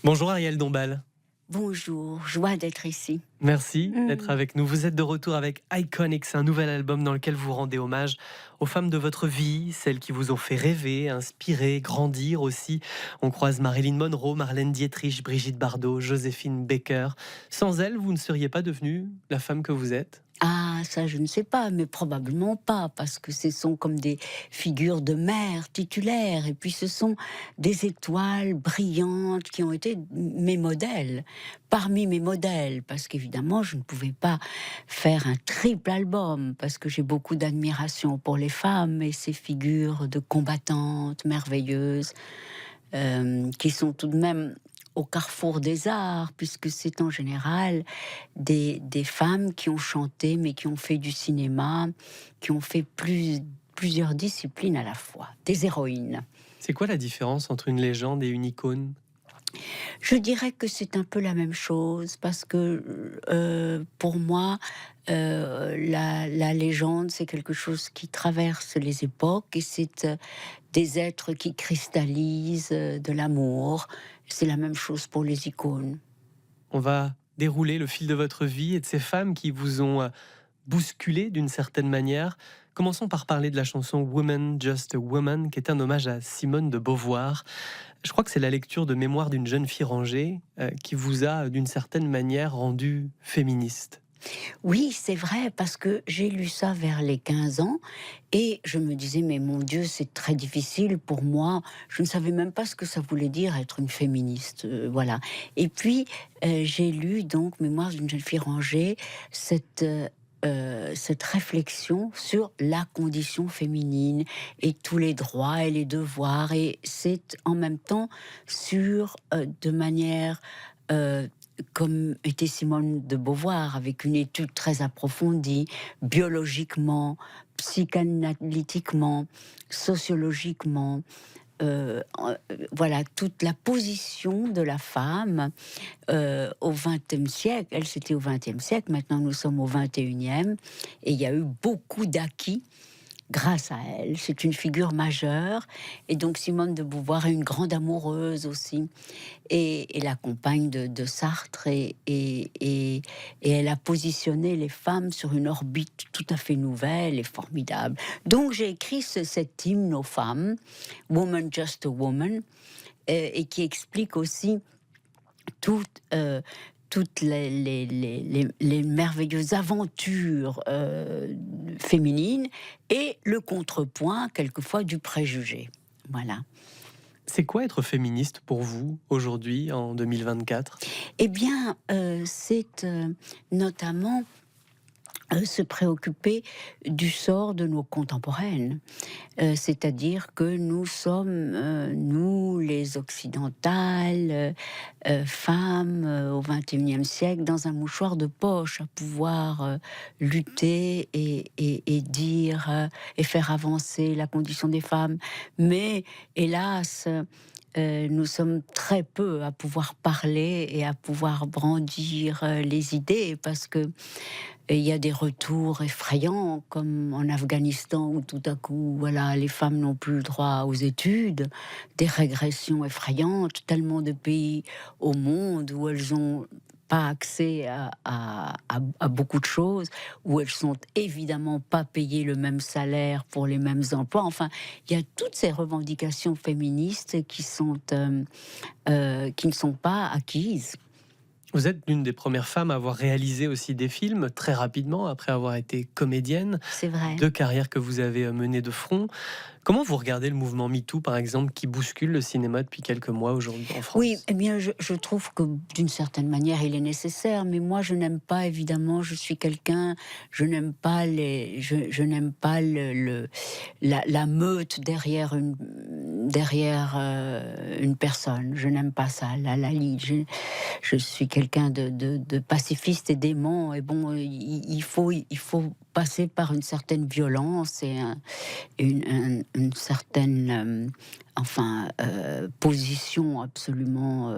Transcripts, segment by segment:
Bonjour Ariel Dombal. Bonjour, joie d'être ici. Merci d'être Mmh. avec nous. Vous êtes de retour avec Iconics, un nouvel album dans lequel vous rendez hommage aux femmes de votre vie, celles qui vous ont fait rêver, inspirer, grandir aussi. On croise Marilyn Monroe, Marlène Dietrich, Brigitte Bardot, Joséphine Baker. Sans elles, vous ne seriez pas devenue la femme que vous êtes? Ah, ça, je ne sais pas, mais probablement pas, parce que ce sont comme des figures de mère titulaires, et puis ce sont des étoiles brillantes qui ont été mes modèles, parmi mes modèles, parce qu'évidemment, je ne pouvais pas faire un triple album, parce que j'ai beaucoup d'admiration pour les femmes et ces figures de combattantes merveilleuses, qui sont tout de même au carrefour des arts, puisque c'est en général des femmes qui ont chanté, mais qui ont fait du cinéma, qui ont fait plusieurs disciplines à la fois, des héroïnes. C'est quoi la différence entre une légende et une icône? Je dirais que c'est un peu la même chose, parce que pour moi, la légende, c'est quelque chose qui traverse les époques, et c'est des êtres qui cristallisent de l'amour. C'est la même chose pour les icônes. On va dérouler le fil de votre vie et de ces femmes qui vous ont bousculé d'une certaine manière. Commençons par parler de la chanson Woman Just a Woman, qui est un hommage à Simone de Beauvoir. Je crois que c'est la lecture de Mémoire d'une jeune fille rangée qui vous a, d'une certaine manière, rendu féministe. Oui, c'est vrai, parce que j'ai lu ça vers les 15 ans, et je me disais, mais mon Dieu, c'est très difficile pour moi. Je ne savais même pas ce que ça voulait dire être une féministe. Voilà. Et puis, j'ai lu donc Mémoire d'une jeune fille rangée, cette réflexion sur la condition féminine et tous les droits et les devoirs. Et c'est en même temps sur, de manière... euh, comme était Simone de Beauvoir, avec une étude très approfondie, biologiquement, psychanalytiquement, sociologiquement, voilà, toute la position de la femme au XXe siècle. Elle, c'était au XXe siècle, maintenant nous sommes au XXIe, et il y a eu beaucoup d'acquis grâce à elle. C'est une figure majeure, et donc Simone de Beauvoir est une grande amoureuse aussi, et la compagne de Sartre, et elle a positionné les femmes sur une orbite tout à fait nouvelle et formidable. Donc j'ai écrit cet hymne aux femmes, Woman Just a Woman, et qui explique aussi toutes, toutes les merveilleuses aventures féminines, et le contrepoint quelquefois du préjugé. Voilà. C'est quoi être féministe pour vous, aujourd'hui, en 2024? Eh bien, c'est notamment se préoccuper du sort de nos contemporaines. C'est-à-dire que nous sommes, nous les occidentales, femmes au XXIe siècle, dans un mouchoir de poche, à pouvoir lutter et dire et faire avancer la condition des femmes. Mais hélas, nous sommes très peu à pouvoir parler et à pouvoir brandir les idées, parce que il y a des retours effrayants, comme en Afghanistan, où tout à coup, voilà, les femmes n'ont plus le droit aux études, des régressions effrayantes, tellement de pays au monde où elles ont pas accès à beaucoup de choses, où elles sont évidemment pas payées le même salaire pour les mêmes emplois. Enfin, il y a toutes ces revendications féministes qui ne sont pas acquises. Vous êtes l'une des premières femmes à avoir réalisé aussi des films très rapidement, après avoir été comédienne. C'est vrai. 2 carrières que vous avez menées de front. Comment vous regardez le mouvement MeToo, par exemple, qui bouscule le cinéma depuis quelques mois aujourd'hui en Oui, France? eh bien, je trouve que d'une certaine manière, il est nécessaire, mais moi, je n'aime pas, évidemment, je suis quelqu'un, je n'aime pas je n'aime pas la meute derrière une personne. Je n'aime pas ça, la ligne. Je suis quelqu'un de pacifiste et d'aimant, et bon, il faut passer par une certaine violence et une certaine position absolument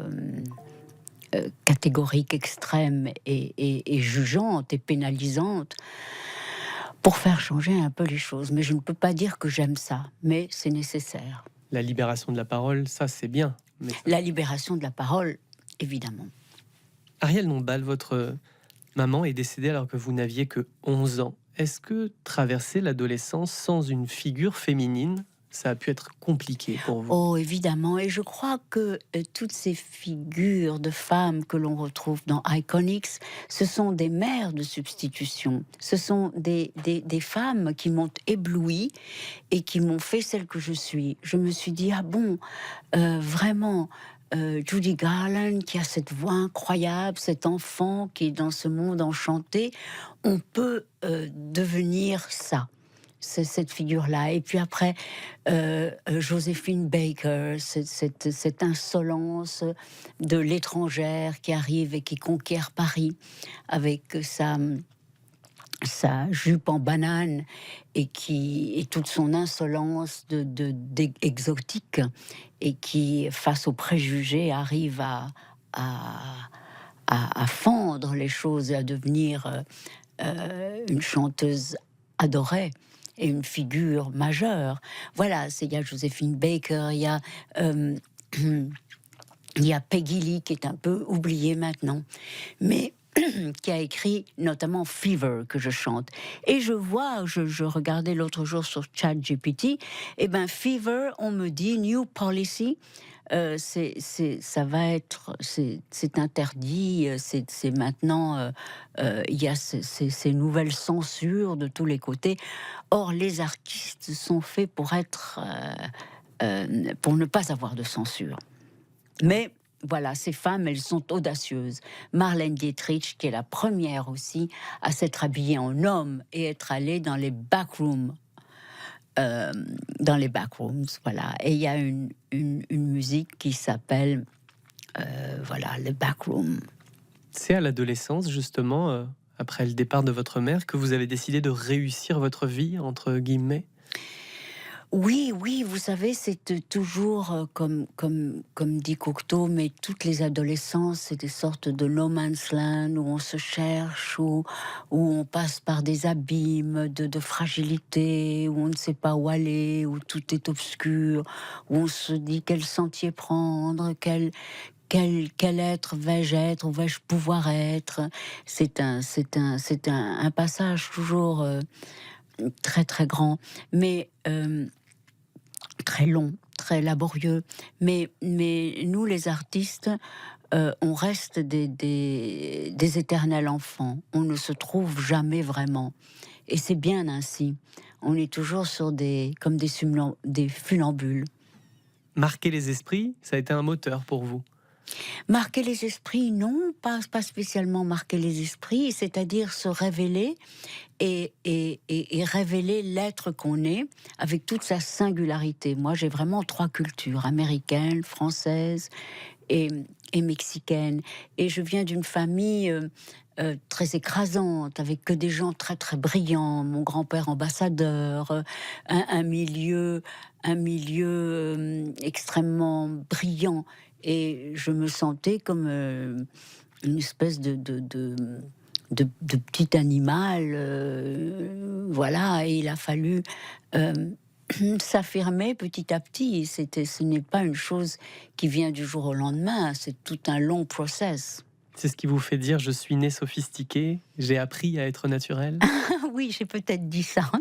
catégorique, extrême et jugeante et pénalisante, pour faire changer un peu les choses. Mais je ne peux pas dire que j'aime ça, mais c'est nécessaire. La libération de la parole, ça c'est bien. Mais ça... La libération de la parole, évidemment. Ariel Dombal, votre maman est décédée alors que vous n'aviez que 11 ans. Est-ce que traverser l'adolescence sans une figure féminine, ça a pu être compliqué pour vous? Oh, évidemment, et je crois que toutes ces figures de femmes que l'on retrouve dans Iconics, ce sont des mères de substitution. Ce sont des femmes qui m'ont éblouie et qui m'ont fait celle que je suis. Je me suis dit, ah bon, vraiment, Judy Garland qui a cette voix incroyable, cet enfant qui est dans ce monde enchanté, on peut devenir ça. C'est cette figure-là. Et puis après, Joséphine Baker, cette insolence de l'étrangère qui arrive et qui conquiert Paris avec sa jupe en banane et toute son insolence exotique, et qui, face aux préjugés, arrive à fendre les choses et à devenir une chanteuse adorée et une figure majeure. Voilà, il y a Joséphine Baker, euh, il y a Peggy Lee qui est un peu oubliée maintenant, mais qui a écrit notamment Fever, que je chante. Et je vois, je regardais l'autre jour sur ChatGPT, et ben Fever, on me dit New Policy, ça va être, c'est interdit, c'est maintenant, il y a ces nouvelles censures de tous les côtés. Or, les artistes sont faits pour être, pour ne pas avoir de censure. Mais voilà, ces femmes, elles sont audacieuses. Marlène Dietrich, qui est la première aussi à s'être habillée en homme et être allée dans les backrooms. Voilà. Et il y a une musique qui s'appelle, voilà, le backroom. C'est à l'adolescence, justement, après le départ de votre mère, que vous avez décidé de réussir votre vie, entre guillemets? Oui, oui, vous savez, c'est toujours comme dit Cocteau, mais toutes les adolescences, c'est des sortes de no man's land où on se cherche, où on passe par des abîmes de fragilité, où on ne sait pas où aller, où tout est obscur, où on se dit quel sentier prendre, quel être vais-je être, où vais-je pouvoir être. C'est un passage toujours très très grand, mais très long, très laborieux, mais nous les artistes, on reste des éternels enfants, on ne se trouve jamais vraiment, et c'est bien ainsi, on est toujours comme des funambules. Marquer les esprits, ça a été un moteur pour vous? Marquer les esprits, non, pas spécialement marquer les esprits, c'est-à-dire se révéler et révéler l'être qu'on est avec toute sa singularité. Moi, j'ai vraiment 3 cultures, américaine, française et, et mexicaine. Et je viens d'une famille très écrasante, avec que des gens très très brillants. Mon grand-père ambassadeur, un milieu, extrêmement brillant. Et je me sentais comme une espèce de petit animal, voilà, et il a fallu euh, s'affirmer petit à petit. Ce n'est pas une chose qui vient du jour au lendemain, c'est tout un long process. C'est ce qui vous fait dire: «Je suis né sophistiqué, j'ai appris à être naturel»? Oui, j'ai peut-être dit ça.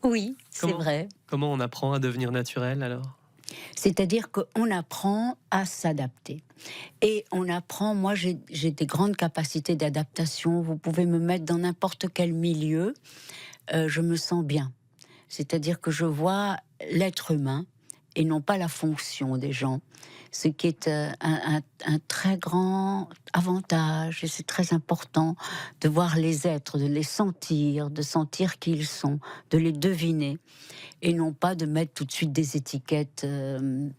Oui, c'est Comment vrai. comment on apprend à devenir naturel, alors? C'est-à-dire qu'on apprend à s'adapter. Et on apprend, moi j'ai des grandes capacités d'adaptation. Vous pouvez me mettre dans n'importe quel milieu, je me sens bien. C'est-à-dire que je vois l'être humain et non pas la fonction des gens. Ce qui est un très grand avantage, et c'est très important de voir les êtres, de les sentir, de sentir qui ils sont, de les deviner, et non pas de mettre tout de suite des étiquettes de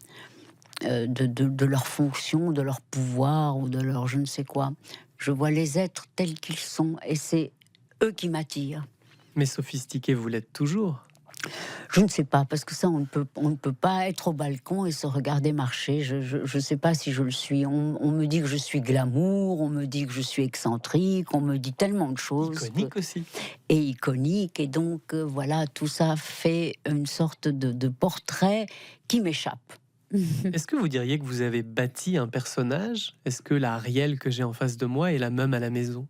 leur fonction, de leur pouvoir ou de leur je ne sais quoi. Je vois les êtres tels qu'ils sont et c'est eux qui m'attirent. Mais sophistiqué, vous l'êtes toujours? Je ne sais pas, parce que ça, on ne peut pas être au balcon et se regarder marcher. Je ne sais pas si je le suis. On me dit que je suis glamour, on me dit que je suis excentrique, on me dit tellement de choses. Iconique aussi. Et iconique. Et donc, voilà, tout ça fait une sorte de portrait qui m'échappe. Est-ce que vous diriez que vous avez bâti un personnage? Est-ce que la Ariel que j'ai en face de moi est la même à la maison?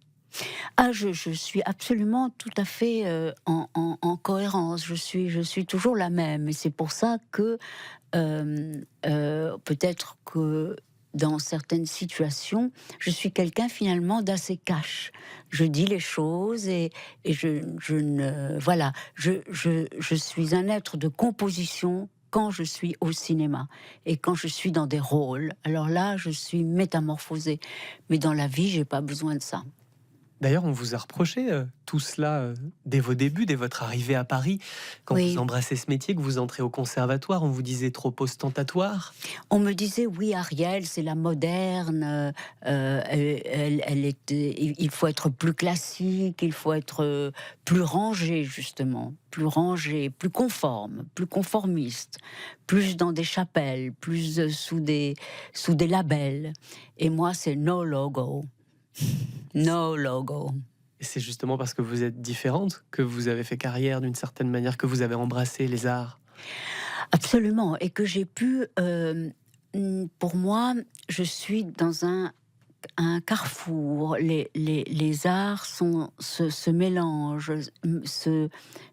Ah, je suis absolument tout à fait en cohérence. Je suis toujours la même. Et c'est pour ça que peut-être que dans certaines situations, je suis quelqu'un finalement d'assez cash. Je dis les choses et je ne... Voilà, je suis un être de composition quand je suis au cinéma et quand je suis dans des rôles. Alors là, je suis métamorphosée. Mais dans la vie, j'ai pas besoin de ça. D'ailleurs, on vous a reproché tout cela dès vos débuts, dès votre arrivée à Paris, quand vous Oui. embrassez ce métier, que vous entrez au conservatoire, on vous disait trop ostentatoire. On me disait: «Oui, Ariel, c'est la moderne, elle est, il faut être plus classique, il faut être, plus rangé justement, plus rangé, plus conforme, plus conformiste, plus dans des chapelles, plus, sous des labels» et moi, c'est no logo, no logo. Et c'est justement parce que vous êtes différente que vous avez fait carrière d'une certaine manière, que vous avez embrassé les arts. Absolument et que j'ai pu, pour moi, je suis dans un carrefour. Les arts se mélangent,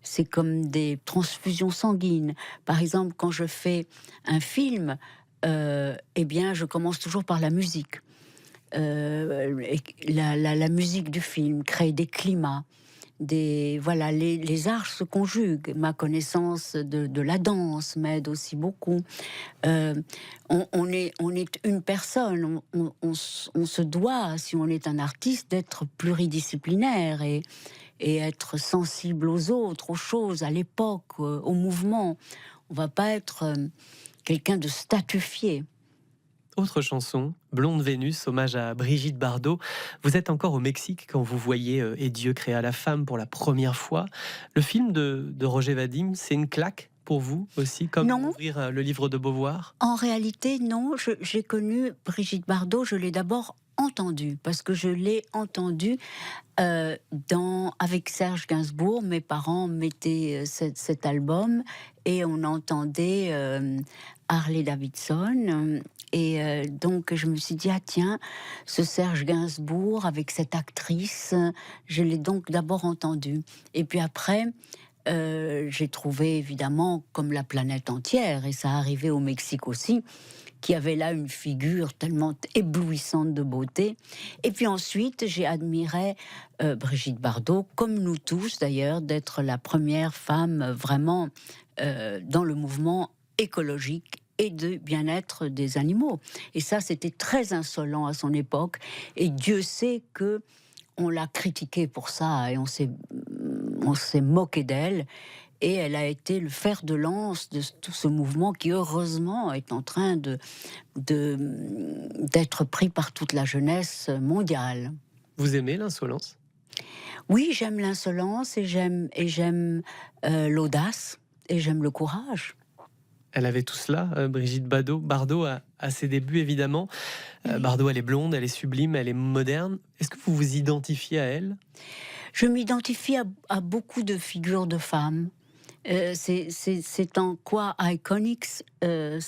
c'est comme des transfusions sanguines. Par exemple, quand je fais un film, eh bien, je commence toujours par la musique. La musique du film crée des climats. Voilà, les arts se conjuguent. Ma connaissance de la danse m'aide aussi beaucoup. Euh, on est une personne, on se doit, si on est un artiste, d'être pluridisciplinaire et être sensible aux autres, aux choses, à l'époque, au mouvement. On va pas être quelqu'un de statufié. Autre chanson, Blonde Vénus, hommage à Brigitte Bardot. Vous êtes encore au Mexique quand vous voyez Et Dieu créa la femme pour la première fois. Le film de Roger Vadim, c'est une claque pour vous aussi, comme Non, ouvrir le livre de Beauvoir? en réalité, non. J'ai connu Brigitte Bardot, je l'ai d'abord entendue, parce que je l'ai entendue avec Serge Gainsbourg. Mes parents mettaient cet album et on entendait Harley Davidson. Et donc je me suis dit, ah tiens, ce Serge Gainsbourg avec cette actrice, je l'ai donc d'abord entendu. Et puis après, j'ai trouvé évidemment, comme la planète entière, et ça arrivait au Mexique aussi, qui avait là une figure tellement éblouissante de beauté. Et puis ensuite, j'ai admiré Brigitte Bardot, comme nous tous d'ailleurs, d'être la première femme vraiment dans le mouvement écologique et de bien-être des animaux. Et ça, c'était très insolent à son époque. Et Dieu sait que on l'a critiquée pour ça et on s'est moqué d'elle. Et elle a été le fer de lance de tout ce mouvement qui, heureusement, est en train d'être pris par toute la jeunesse mondiale. Vous aimez l'insolence? Oui, j'aime l'insolence et j'aime l'audace et j'aime le courage. Elle avait tout cela, Brigitte Bardot, à ses débuts, évidemment. Bardot, elle est blonde, elle est sublime, elle est moderne. Est-ce que vous vous identifiez à elle? Je m'identifie à beaucoup de figures de femmes. C'est en quoi Iconics, des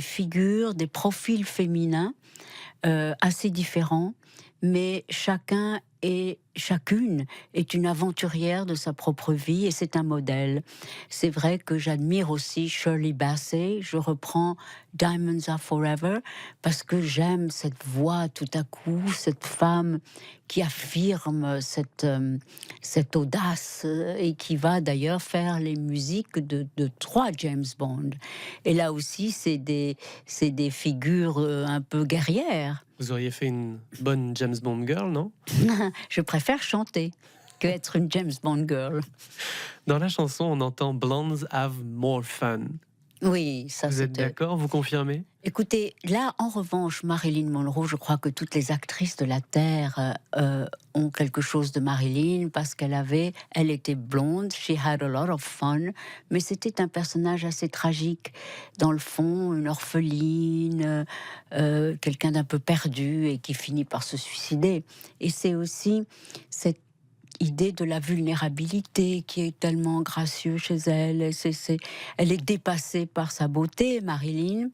figures, des profils féminins assez différents, mais chacune est une aventurière de sa propre vie et c'est un modèle. C'est vrai que j'admire aussi Shirley Bassey, je reprends Diamonds Are Forever, parce que j'aime cette voix tout à coup, cette femme qui affirme cette audace et qui va d'ailleurs faire les musiques de 3 James Bond. Et là aussi, c'est des figures un peu guerrières. Vous auriez fait une bonne James Bond girl, non? Je préfère chanter que être une James Bond girl. Dans la chanson, on entend Blondes have more fun. Oui, ça Vous êtes c'était... d'accord? Vous confirmez? Écoutez, là, en revanche, Marilyn Monroe, je crois que toutes les actrices de la Terre ont quelque chose de Marilyn, parce elle était blonde, she had a lot of fun, mais c'était un personnage assez tragique. Dans le fond, une orpheline, quelqu'un d'un peu perdu et qui finit par se suicider. Et c'est aussi cette idée de la vulnérabilité qui est tellement gracieuse chez elle. Elle est dépassée par sa beauté, Marilyn,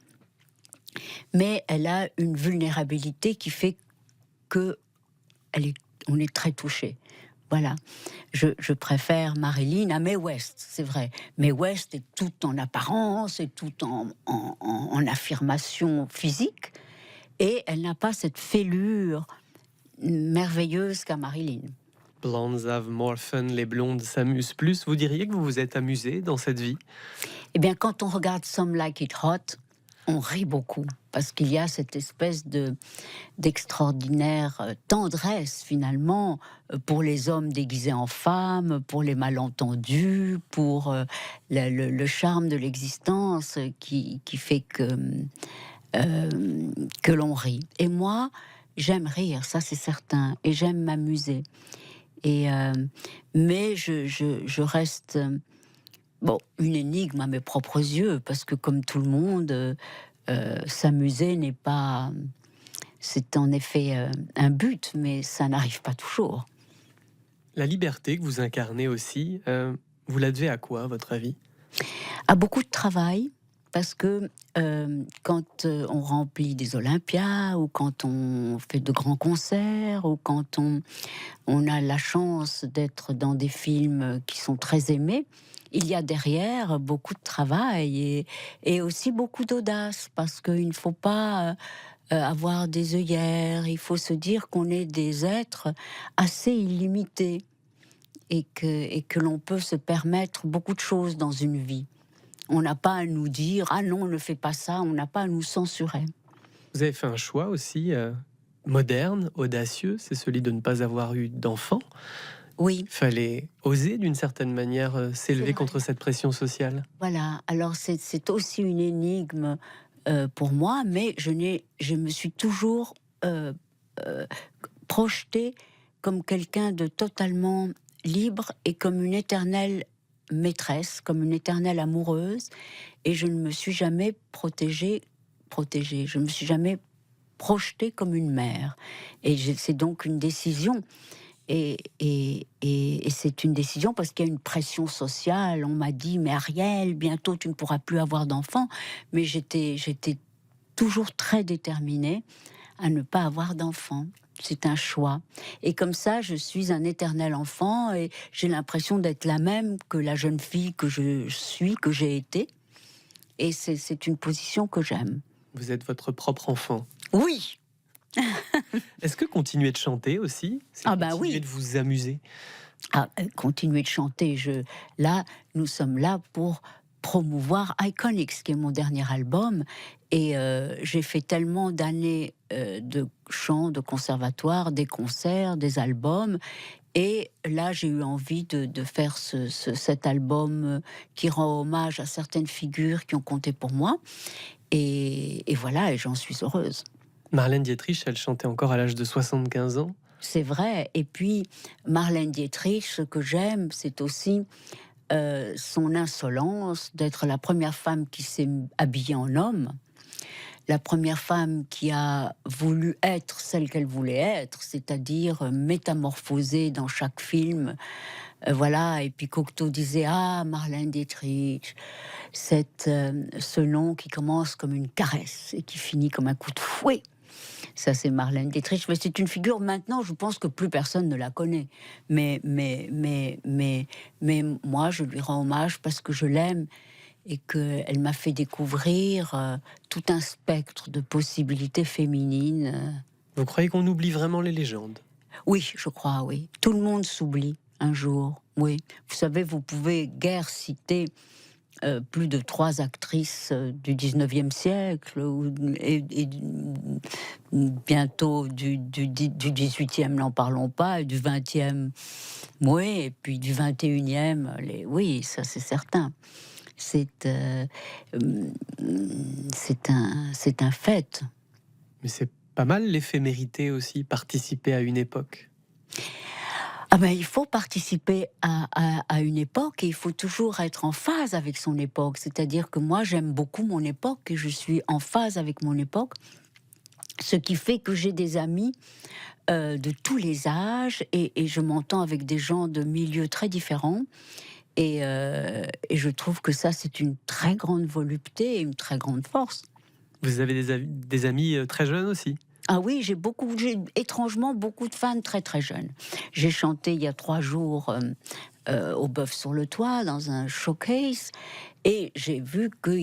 mais elle a une vulnérabilité qui fait que on est très touché. Voilà. Je préfère Marilyn à Mae West, c'est vrai. Mae West est tout en apparence et tout en affirmation physique, et elle n'a pas cette fêlure merveilleuse qu'a Marilyn. Blondes have more fun, les blondes s'amusent plus. Vous diriez que vous vous êtes amusé dans cette vie? Eh bien, quand on regarde Some Like It Hot, on rit beaucoup, parce qu'il y a cette espèce d'extraordinaire tendresse, finalement, pour les hommes déguisés en femmes, pour les malentendus, pour le charme de l'existence qui fait que l'on rit. Et moi, j'aime rire, ça c'est certain, et j'aime m'amuser. Mais je reste une énigme à mes propres yeux, parce que comme tout le monde, s'amuser n'est pas... C'est en effet un but, mais ça n'arrive pas toujours. La liberté que vous incarnez aussi, vous la devez à quoi, à votre avis? À beaucoup de travail, parce que quand on remplit des Olympias, ou quand on fait de grands concerts, ou quand on a la chance d'être dans des films qui sont très aimés, il y a derrière beaucoup de travail et aussi beaucoup d'audace, parce qu'il ne faut pas avoir des œillères, il faut se dire qu'on est des êtres assez illimités, et que l'on peut se permettre beaucoup de choses dans une vie. On n'a pas à nous dire « Ah non, ne fais pas ça », on n'a pas à nous censurer. Vous avez fait un choix aussi moderne, audacieux, c'est celui de ne pas avoir eu d'enfant. Oui. Il fallait oser d'une certaine manière s'élever contre cette pression sociale. Voilà, alors c'est aussi une énigme pour moi, mais je me suis toujours projetée comme quelqu'un de totalement libre et comme une éternelle maîtresse, comme une éternelle amoureuse, et je ne me suis jamais protégée, je me suis jamais projetée comme une mère. Et c'est donc une décision. Et c'est une décision parce qu'il y a une pression sociale. On m'a dit « Mais Ariel, bientôt tu ne pourras plus avoir d'enfants ». Mais j'étais toujours très déterminée à ne pas avoir d'enfants. C'est un choix. Et comme ça, je suis un éternel enfant et j'ai l'impression d'être la même que la jeune fille que je suis, que j'ai été. Et c'est une position que j'aime. Vous êtes votre propre enfant. Oui. Est-ce que continuer de chanter aussi, c'est continuer de vous amuser? Continuer de chanter. Là, nous sommes là pour promouvoir Iconics, qui est mon dernier album. Et j'ai fait tellement d'années de chant, de conservatoire, des concerts, des albums. Et là, j'ai eu envie de faire cet album qui rend hommage à certaines figures qui ont compté pour moi. Et voilà, et j'en suis heureuse. Marlène Dietrich, elle chantait encore à l'âge de 75 ans. C'est vrai. Et puis, Marlène Dietrich, ce que j'aime, c'est aussi son insolence d'être la première femme qui s'est habillée en homme, la première femme qui a voulu être celle qu'elle voulait être, c'est-à-dire métamorphosée dans chaque film. Voilà. Et puis Cocteau disait « Ah, Marlène Dietrich, ce nom qui commence comme une caresse et qui finit comme un coup de fouet ». Ça, c'est Marlène Dietrich. Mais c'est une figure, maintenant, je pense que plus personne ne la connaît. Mais moi, je lui rends hommage parce que je l'aime et qu'elle m'a fait découvrir tout un spectre de possibilités féminines. Vous croyez qu'on oublie vraiment les légendes? Oui, je crois, oui. Tout le monde s'oublie un jour, oui. Vous savez, vous pouvez guère citer plus de 3 actrices du 19e siècle et bientôt du 18e, n'en parlons pas, et du 20e, oui, et puis du 21e, oui, ça c'est certain. C'est un fait. Mais c'est pas mal l'éphémérité aussi, participer à une époque. Il faut participer à une époque et il faut toujours être en phase avec son époque. C'est-à-dire que moi, j'aime beaucoup mon époque et je suis en phase avec mon époque. Ce qui fait que j'ai des amis de tous les âges et je m'entends avec des gens de milieux très différents. Et je trouve que ça, c'est une très grande volupté et une très grande force. Vous avez des amis très jeunes aussi? Ah oui, j'ai étrangement beaucoup de fans très très jeunes. J'ai chanté il y a 3 jours au Bœuf sur le Toit dans un showcase et j'ai vu que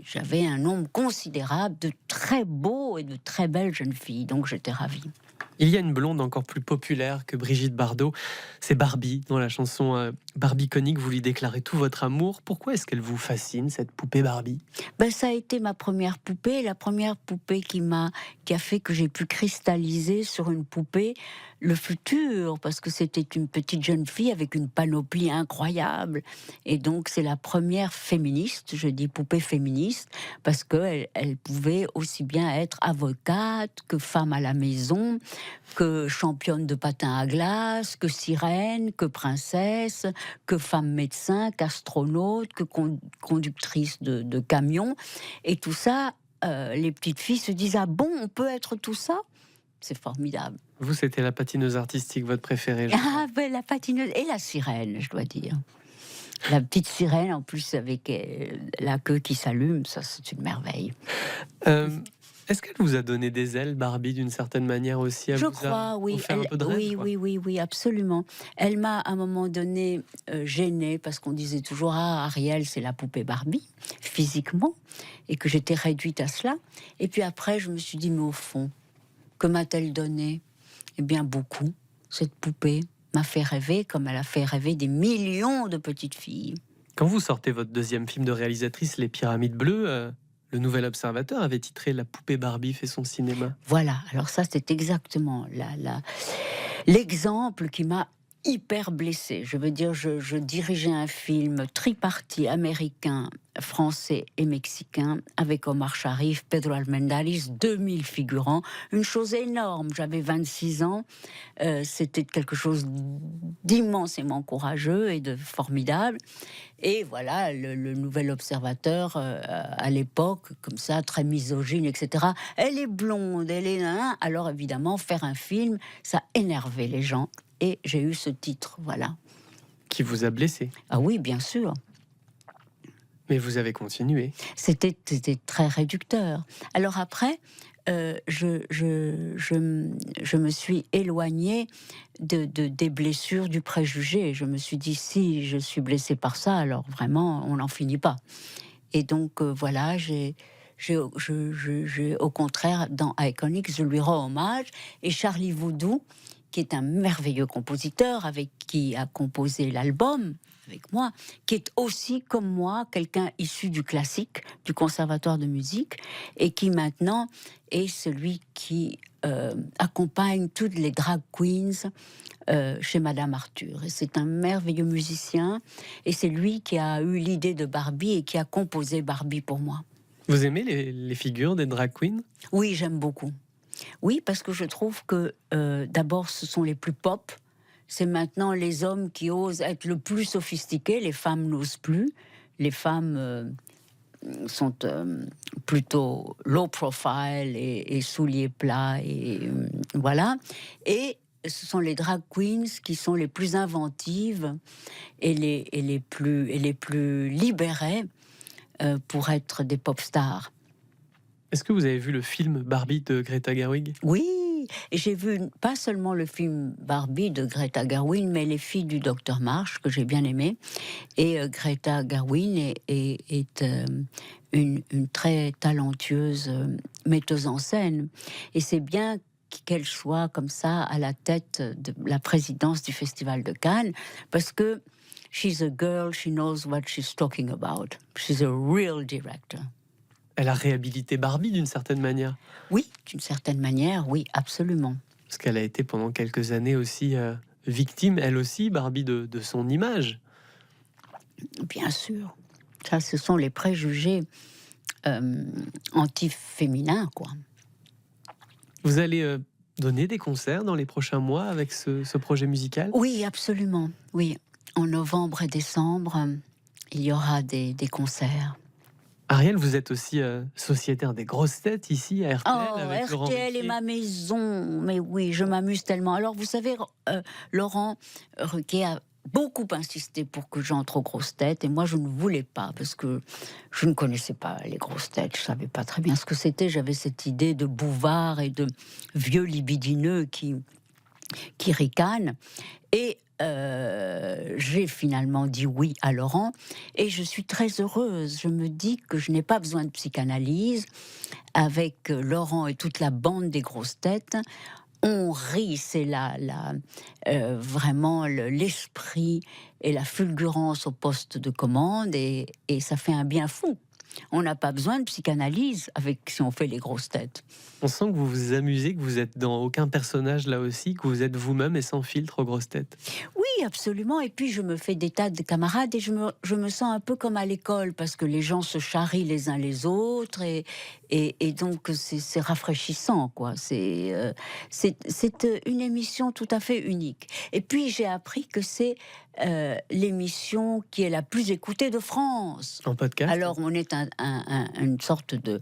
j'avais un nombre considérable de très beaux et de très belles jeunes filles, donc j'étais ravie. Il y a une blonde encore plus populaire que Brigitte Bardot, c'est Barbie. Dans la chanson Barbie Conique, vous lui déclarez tout votre amour. Pourquoi est-ce qu'elle vous fascine, cette poupée Barbie? Ben, ça a été ma première poupée, la première poupée qui a fait que j'ai pu cristalliser sur une poupée le futur, parce que c'était une petite jeune fille avec une panoplie incroyable. Et donc c'est la première féministe, je dis poupée féministe, parce qu'elle pouvait aussi bien être avocate que femme à la maison, que championne de patin à glace, que sirène, que princesse, que femme médecin, qu'astronaute, que conductrice de camion. Et tout ça, les petites filles se disent « Ah bon, on peut être tout ça ?» C'est formidable. Vous, c'était la patineuse artistique, votre préférée, je crois. Ah ben la patineuse et la sirène, je dois dire. La petite sirène, en plus, avec la queue qui s'allume, ça c'est une merveille. Est-ce qu'elle vous a donné des ailes, Barbie, d'une certaine manière aussi? Je vous crois, a oui. offert un peu de rêve, Oui, quoi. oui, oui, oui, absolument. Elle m'a, à un moment donné, gênée, parce qu'on disait toujours « Ah, Ariel, c'est la poupée Barbie », physiquement, et que j'étais réduite à cela. Et puis après, je me suis dit « Mais au fond, que m'a-t-elle donné ?» Eh bien, beaucoup. Cette poupée m'a fait rêver, comme elle a fait rêver des millions de petites filles. Quand vous sortez votre deuxième film de réalisatrice, Les Pyramides Bleues, le Nouvel Observateur avait titré La poupée Barbie fait son cinéma. Voilà, alors ça, c'est exactement l'exemple qui m'a hyper blessée. Je veux dire, je dirigeais un film tripartite américain, français et mexicain avec Omar Sharif, Pedro Almendaris, 2000 figurants, une chose énorme. J'avais 26 ans, c'était quelque chose d'immensément courageux et de formidable. Et voilà, le Nouvel Observateur, à l'époque, comme ça, très misogyne, etc. Elle est blonde, elle est... Hein, alors évidemment, faire un film, ça énervait les gens. Et j'ai eu ce titre, voilà. Qui vous a blessé. Ah oui, bien sûr. Mais vous avez continué. C'était très réducteur. Alors après, je me suis éloignée des blessures, du préjugé. Je me suis dit, si je suis blessée par ça, alors vraiment, on n'en finit pas. Et donc, voilà, au contraire, dans Iconic, je lui rends hommage. Et Charlie Voudou, qui est un merveilleux compositeur, avec qui a composé l'album, avec moi, qui est aussi, comme moi, quelqu'un issu du classique, du conservatoire de musique, et qui maintenant est celui qui accompagne toutes les drag queens chez Madame Arthur. Et c'est un merveilleux musicien, et c'est lui qui a eu l'idée de Barbie et qui a composé Barbie pour moi. Vous aimez les figures des drag queens? Oui, j'aime beaucoup. Oui, parce que je trouve que d'abord, ce sont les plus pop. C'est maintenant les hommes qui osent être le plus sophistiqués. Les femmes n'osent plus. Les femmes sont plutôt low profile et souliers plats. Et voilà. Et ce sont les drag queens qui sont les plus inventives et les plus libérées pour être des pop stars. Est-ce que vous avez vu le film Barbie de Greta Gerwig? Oui, et j'ai vu pas seulement le film Barbie de Greta Gerwig, mais Les filles du docteur Marsh, que j'ai bien aimé. Et Greta Gerwig est une très talentueuse metteuse en scène. Et c'est bien qu'elle soit comme ça à la tête de la présidence du Festival de Cannes, parce que she's a girl, she knows what she's talking about. She's a real director. Elle a réhabilité Barbie d'une certaine manière. Oui, d'une certaine manière, oui, absolument. Parce qu'elle a été pendant quelques années aussi victime, elle aussi, Barbie, de son image. Bien sûr. Ça, ce sont les préjugés anti-féminins, quoi. Vous allez donner des concerts dans les prochains mois avec ce projet musical? Oui, absolument. Oui, en novembre et décembre, il y aura des concerts. Ariel, vous êtes aussi sociétaire des grosses têtes ici à RTL Oh, avec Laurent RTL est Ruquier. ma maison. Mais oui, je m'amuse tellement. Alors, vous savez, Laurent Ruquier a beaucoup insisté pour que j'entre aux grosses têtes. Et moi, je ne voulais pas, parce que je ne connaissais pas les grosses têtes. Je ne savais pas très bien ce que c'était. J'avais cette idée de bouvard et de vieux libidineux qui ricanent. Et j'ai finalement dit oui à Laurent. Et je suis très heureuse. Je me dis que je n'ai pas besoin de psychanalyse. Avec Laurent et toute la bande des grosses têtes, on rit, c'est vraiment l'esprit et la fulgurance au poste de commande, et ça fait un bien fou. On n'a pas besoin de psychanalyse si on fait les grosses têtes. On sent que vous vous amusez, que vous êtes dans aucun personnage là aussi, que vous êtes vous-même et sans filtre aux grosses têtes. Oui, absolument. Et puis je me fais des tas de camarades et je me sens un peu comme à l'école, parce que les gens se charrient les uns les autres, et donc c'est rafraîchissant, quoi. C'est une émission tout à fait unique. Et puis j'ai appris que c'est l'émission qui est la plus écoutée de France. En podcast. Alors on est une sorte de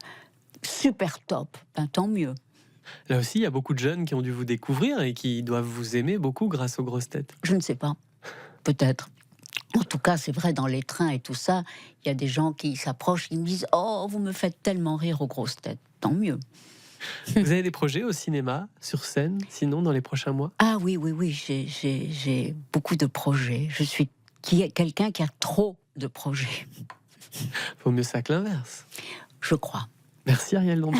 super top. Ben, tant mieux. Là aussi, il y a beaucoup de jeunes qui ont dû vous découvrir et qui doivent vous aimer beaucoup grâce aux grosses têtes. Je ne sais pas. Peut-être. En tout cas, c'est vrai, dans les trains et tout ça, il y a des gens qui s'approchent, qui me disent « Oh, vous me faites tellement rire aux grosses têtes. » Tant mieux. Vous avez des projets au cinéma, sur scène, sinon dans les prochains mois? Ah oui, oui, oui, j'ai beaucoup de projets. Je suis quelqu'un qui a trop de projets, Vaut mieux ça que l'inverse. je crois. Merci Ariel Dombal.